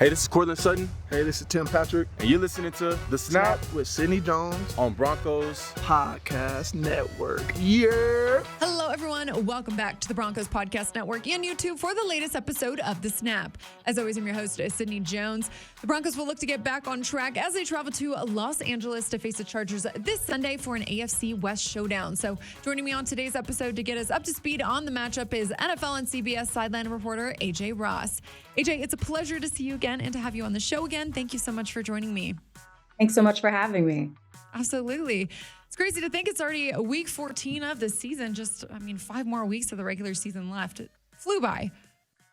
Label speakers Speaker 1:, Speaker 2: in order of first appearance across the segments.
Speaker 1: Hey, this is Cortland Sutton,
Speaker 2: Hey, this is Tim Patrick.
Speaker 1: and you're listening to The Snap
Speaker 2: with Sidney Jones
Speaker 1: on Broncos.
Speaker 2: Podcast Network. Yeah.
Speaker 3: Hello, everyone. Welcome back to the Broncos Podcast Network and YouTube for the latest episode of The Snap. As always, I'm your host, Sidney Jones. The Broncos will look to get back on track as they travel to Los Angeles to face the Chargers this Sunday for an AFC West showdown. So joining me on today's episode to get us up to speed on the matchup is NFL and CBS sideline reporter AJ Ross. AJ, it's a pleasure to see you again and to have you on the show again. Thank you so much for joining me.
Speaker 4: Thanks so much for having me.
Speaker 3: Absolutely. It's crazy to think it's already week 14 of the season. 5 more weeks of the regular season left. It flew by.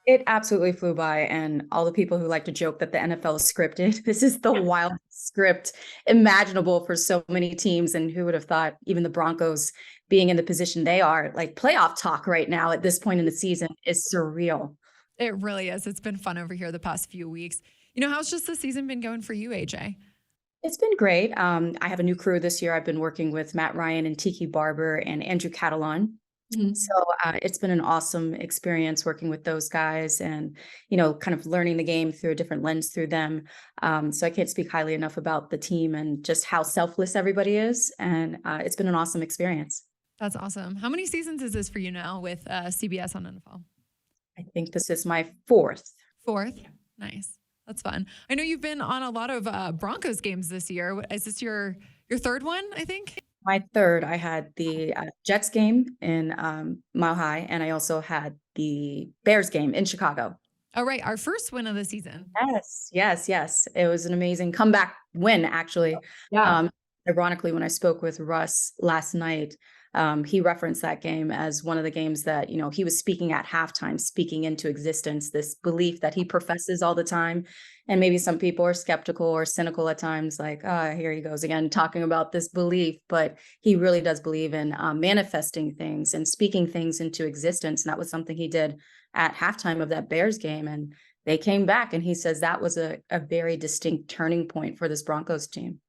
Speaker 4: It absolutely flew by. And all the people who like to joke that the NFL is scripted, this is the wildest script imaginable for so many teams. And who would have thought even the Broncos being in the position they are, like playoff talk right now at this point in the season is surreal.
Speaker 3: It really is. It's been fun over here the past few weeks. How's just the season been going for you, AJ?
Speaker 4: It's been great. I have a new crew this year. I've been working with Matt Ryan and Tiki Barber and Andrew Catalan. So it's been an awesome experience working with those guys and, kind of learning the game through a different lens through them. So I can't speak highly enough about the team and just how selfless everybody is. And it's been an awesome experience.
Speaker 3: That's awesome. How many seasons is this for you now with CBS on NFL?
Speaker 4: I think this is my fourth.
Speaker 3: Fourth? Nice. That's fun. I know you've been on a lot of Broncos games this year. Is this your third one, I think?
Speaker 4: My third, I had the Jets game in Mile High, and I also had the Bears game in Chicago.
Speaker 3: All right. Our first win of the season.
Speaker 4: Yes. It was an amazing comeback win, actually.
Speaker 3: Yeah.
Speaker 4: Ironically, when I spoke with Russ last night, he referenced that game as one of the games that, he was speaking at halftime, speaking into existence, this belief that he professes all the time. And maybe some people are skeptical or cynical at times, like, here he goes again, talking about this belief. But he really does believe in manifesting things and speaking things into existence. And that was something he did at halftime of that Bears game. And they came back. And he says that was a very distinct turning point for this Broncos team.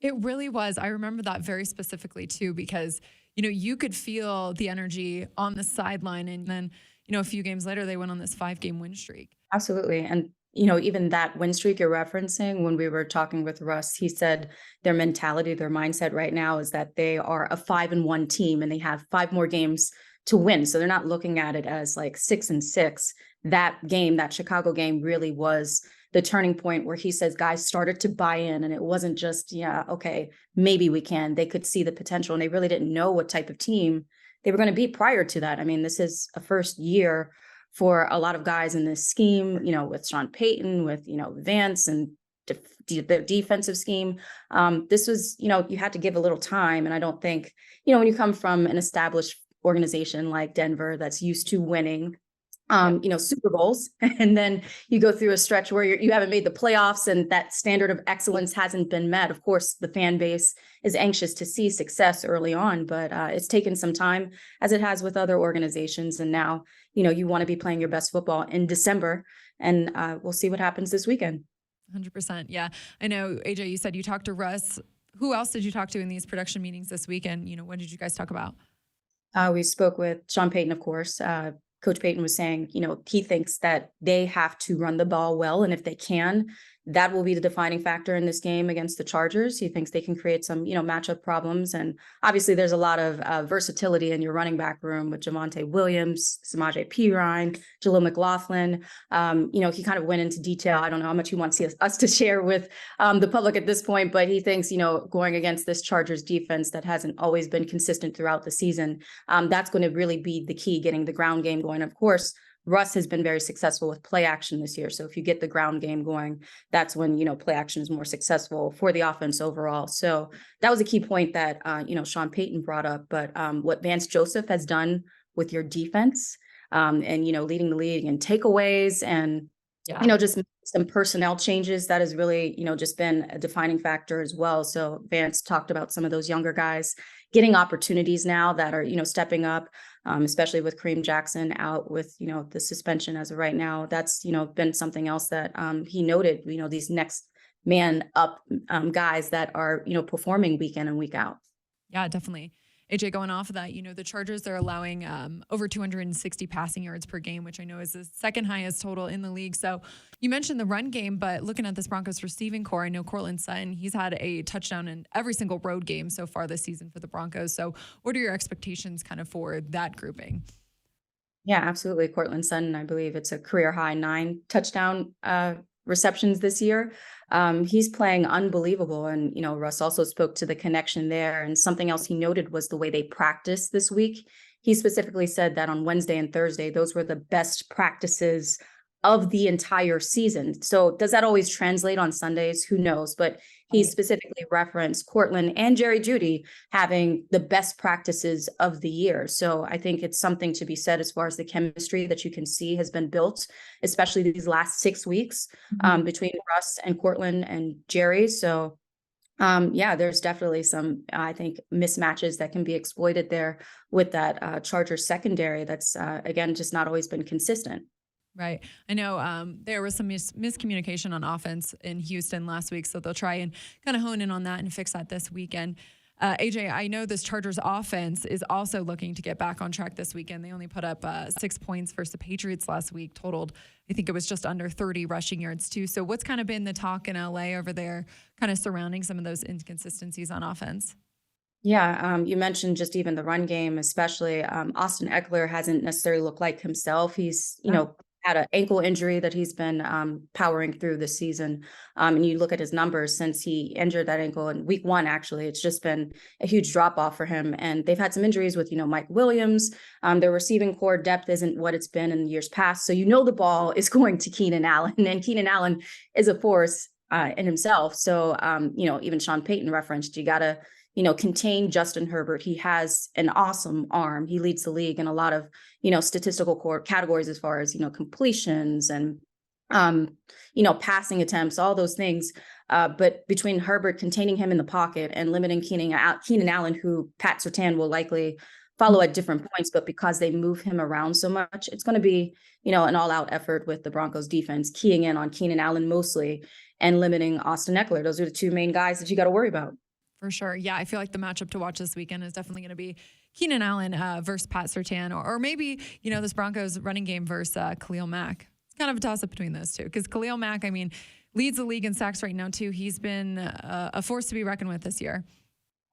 Speaker 3: It really was. I remember that very specifically, too, because you could feel the energy on the sideline. And then, a few games later, they went on this 5-game win streak.
Speaker 4: Absolutely. And, even that win streak you're referencing, when we were talking with Russ, he said their mentality, their mindset right now is that they are a 5-1 team and they have 5 more games to win. So they're not looking at it as like 6-6. That game, that Chicago game really was the turning point where he says guys started to buy in, and it wasn't just, okay, maybe we can. They could see the potential, and they really didn't know what type of team they were going to be prior to that. I mean, this is a first year for a lot of guys in this scheme, with Sean Payton, with, Vance and the defensive scheme. This was, you had to give a little time. And I don't think, when you come from an established organization like Denver that's used to winning, Super Bowls, and then you go through a stretch where you haven't made the playoffs and that standard of excellence hasn't been met. Of course, the fan base is anxious to see success early on, but it's taken some time, as it has with other organizations. And now, you want to be playing your best football in December, and we'll see what happens this weekend.
Speaker 3: 100%. Yeah. I know, AJ, you said you talked to Russ. Who else did you talk to in these production meetings this weekend? What did you guys talk about?
Speaker 4: We spoke with Sean Payton, of course. Coach Payton was saying, he thinks that they have to run the ball well. And if they can, that will be the defining factor in this game against the Chargers. He thinks they can create some, matchup problems. And obviously there's a lot of versatility in your running back room with Javonte Williams, Samaje Perine, Jalil McLaughlin. He kind of went into detail. I don't know how much he wants us to share with the public at this point, but he thinks, going against this Chargers defense that hasn't always been consistent throughout the season, that's going to really be the key, getting the ground game going. Of course, Russ has been very successful with play action this year. So if you get the ground game going, that's when, play action is more successful for the offense overall. So that was a key point that, Sean Payton brought up. But what Vance Joseph has done with your defense and, leading the league in takeaways and, just some personnel changes, that has really, just been a defining factor as well. So Vance talked about some of those younger guys getting opportunities now that are, stepping up, especially with Kareem Jackson out with, the suspension as of right now. That's, been something else that he noted, these next man up guys that are, performing week in and week out.
Speaker 3: Yeah, definitely. AJ, going off of that, the Chargers are allowing over 260 passing yards per game, which I know is the second highest total in the league. So you mentioned the run game, but looking at this Broncos receiving core, I know Courtland Sutton, he's had a touchdown in every single road game so far this season for the Broncos. So what are your expectations kind of for that grouping?
Speaker 4: Yeah, absolutely. Courtland Sutton, I believe it's a career high 9 touchdown receptions this year. He's playing unbelievable. And, Russ also spoke to the connection there. And something else he noted was the way they practiced this week. He specifically said that on Wednesday and Thursday, those were the best practices of the entire season. So does that always translate on Sundays? Who knows? But he specifically referenced Cortland and Jerry Jeudy having the best practices of the year. So I think it's something to be said as far as the chemistry that you can see has been built, especially these last 6 weeks between Russ and Cortland and Jerry. So yeah, there's definitely some, I think, mismatches that can be exploited there with that Chargers secondary that's, again, just not always been consistent.
Speaker 3: Right. I know there was some miscommunication on offense in Houston last week, so they'll try and kind of hone in on that and fix that this weekend. AJ, I know this Chargers offense is also looking to get back on track this weekend. They only put up 6 points versus the Patriots last week, totaled, I think it was just under 30 rushing yards too. So what's kind of been the talk in LA over there, kind of surrounding some of those inconsistencies on offense?
Speaker 4: Yeah, you mentioned just even the run game, especially Austin Eckler hasn't necessarily looked like himself. He's, had an ankle injury that he's been powering through this season. And you look at his numbers since he injured that ankle in week 1, actually, it's just been a huge drop off for him. And they've had some injuries with, Mike Williams. Their receiving core depth isn't what it's been in years past. So, the ball is going to Keenan Allen, and Keenan Allen is a force in himself. So, even Sean Payton referenced, you got to, contain Justin Herbert. He has an awesome arm. He leads the league in a lot of, statistical core categories as far as, completions and, passing attempts, all those things. But between Herbert containing him in the pocket and limiting Keenan Allen, who Pat Surtain will likely follow at different points, but because they move him around so much, it's going to be, an all-out effort with the Broncos defense, keying in on Keenan Allen mostly and limiting Austin Eckler. Those are the 2 main guys that you got to worry about.
Speaker 3: For sure. Yeah, I feel like the matchup to watch this weekend is definitely going to be Keenan Allen versus Pat Surtain, or maybe, this Broncos running game versus Khalil Mack. It's kind of a toss-up between those two because Khalil Mack, leads the league in sacks right now, too. He's been a force to be reckoned with this year.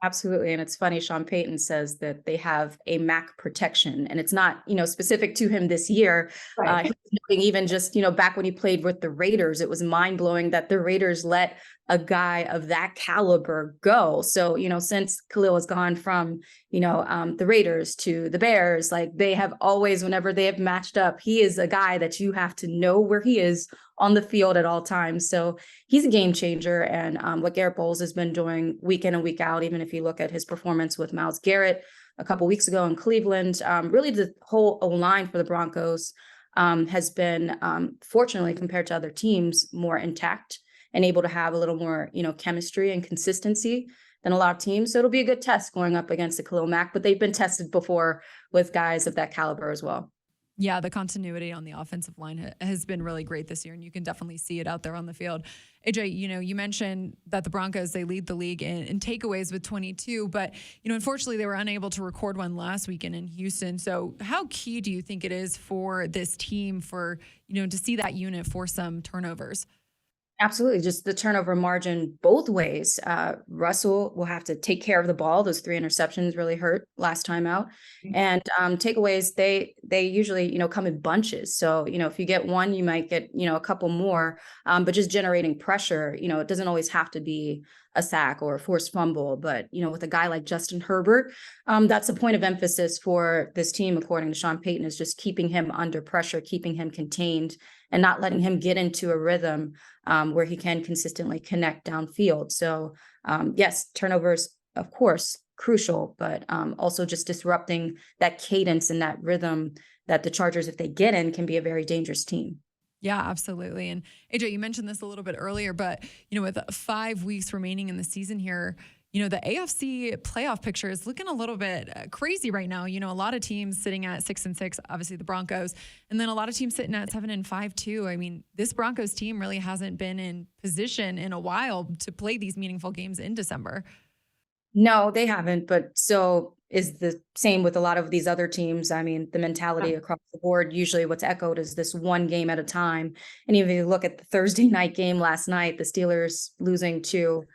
Speaker 4: Absolutely. And it's funny, Sean Payton says that they have a Mac protection, and it's not, specific to him this year.
Speaker 3: Right.
Speaker 4: He was noting even just, back when he played with the Raiders, it was mind blowing that the Raiders let a guy of that caliber go. So, since Khalil has gone from, the Raiders to the Bears, like they have always, whenever they have matched up, he is a guy that you have to know where he is on the field at all times. So he's a game changer. And what Garrett Bowles has been doing week in and week out, even if you look at his performance with Myles Garrett a couple weeks ago in Cleveland, really the whole O-line for the Broncos has been, fortunately, compared to other teams, more intact and able to have a little more, chemistry and consistency than a lot of teams. So it'll be a good test going up against the Khalil Mack, but they've been tested before with guys of that caliber as well.
Speaker 3: Yeah, the continuity on the offensive line has been really great this year, and you can definitely see it out there on the field. AJ, you mentioned that the Broncos, they lead the league in takeaways with 22, but, unfortunately they were unable to record one last weekend in Houston. So how key do you think it is for this team for, to see that unit force some turnovers?
Speaker 4: Absolutely. Just the turnover margin both ways. Russell will have to take care of the ball. Those 3 interceptions really hurt last time out. And takeaways, they usually, come in bunches. So, if you get one, you might get, a couple more, but just generating pressure, it doesn't always have to be a sack or a forced fumble. But, with a guy like Justin Herbert, that's a point of emphasis for this team, according to Sean Payton, is just keeping him under pressure, keeping him contained and not letting him get into a rhythm where he can consistently connect downfield. So yes, turnovers, of course, crucial, but also just disrupting that cadence and that rhythm that the Chargers, if they get in, can be a very dangerous team.
Speaker 3: Yeah, absolutely. And AJ, you mentioned this a little bit earlier, but, with 5 weeks remaining in the season here, the AFC playoff picture is looking a little bit crazy right now. A lot of teams sitting at 6-6, obviously the Broncos, and then a lot of teams sitting at 7-5 too. This Broncos team really hasn't been in position in a while to play these meaningful games in December.
Speaker 4: No, they haven't. But so is the same with a lot of these other teams. I mean, the mentality across the board, usually what's echoed is this one game at a time. And even if you look at the Thursday night game last night, the Steelers losing to,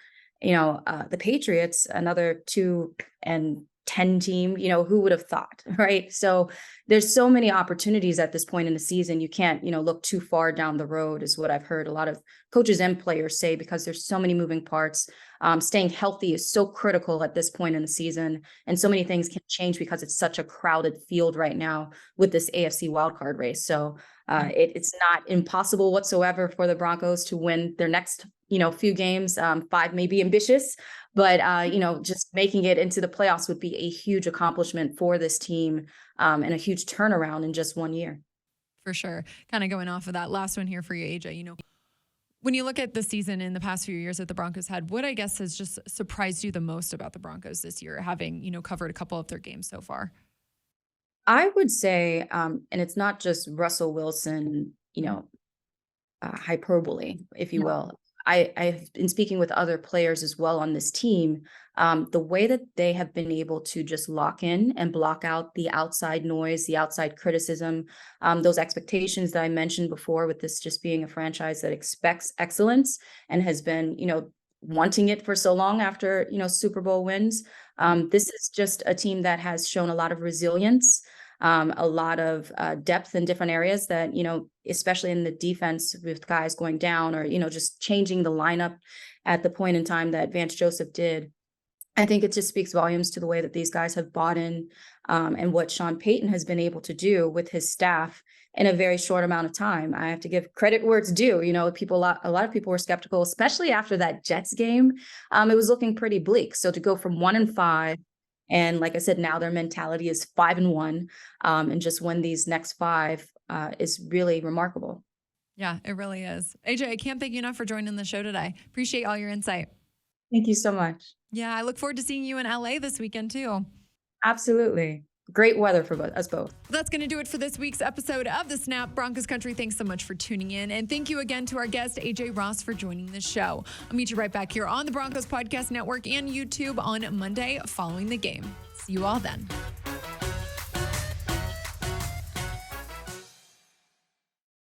Speaker 4: the Patriots, another 2-10 team, who would have thought, right? So there's so many opportunities at this point in the season. You can't, look too far down the road is what I've heard a lot of coaches and players say, because there's so many moving parts. Staying healthy is so critical at this point in the season. And so many things can change because it's such a crowded field right now with this AFC wildcard race. So it's not impossible whatsoever for the Broncos to win their next, few games. 5 may be ambitious, but, just making it into the playoffs would be a huge accomplishment for this team, and a huge turnaround in just 1 year.
Speaker 3: For sure. Kind of going off of that last one here for you, AJ, when you look at the season in the past few years that the Broncos had, what I guess has just surprised you the most about the Broncos this year, having, covered a couple of their games so far?
Speaker 4: I would say, and it's not just Russell Wilson, hyperbole, if you will. I've been speaking with other players as well on this team. The way that they have been able to just lock in and block out the outside noise, the outside criticism, those expectations that I mentioned before, with this just being a franchise that expects excellence and has been, wanting it for so long after, Super Bowl wins. This is just a team that has shown a lot of resilience, a lot of depth in different areas that, especially in the defense with guys going down or, just changing the lineup at the point in time that Vance Joseph did. I think it just speaks volumes to the way that these guys have bought in, and what Sean Payton has been able to do with his staff in a very short amount of time. I have to give credit where it's due. A lot of people were skeptical, especially after that Jets game. It was looking pretty bleak. So to go from 1-5, and like I said, now their mentality is 5-1, and just win these next 5 is really remarkable.
Speaker 3: Yeah, it really is. AJ, I can't thank you enough for joining the show today. Appreciate all your insight.
Speaker 4: Thank you so much.
Speaker 3: Yeah, I look forward to seeing you in LA this weekend too.
Speaker 4: Absolutely. Great weather for us both.
Speaker 3: That's going to do it for this week's episode of The Snap. Broncos Country, thanks so much for tuning in. And thank you again to our guest, AJ Ross, for joining the show. I'll meet you right back here on the Broncos Podcast Network and YouTube on Monday following the game. See you all then.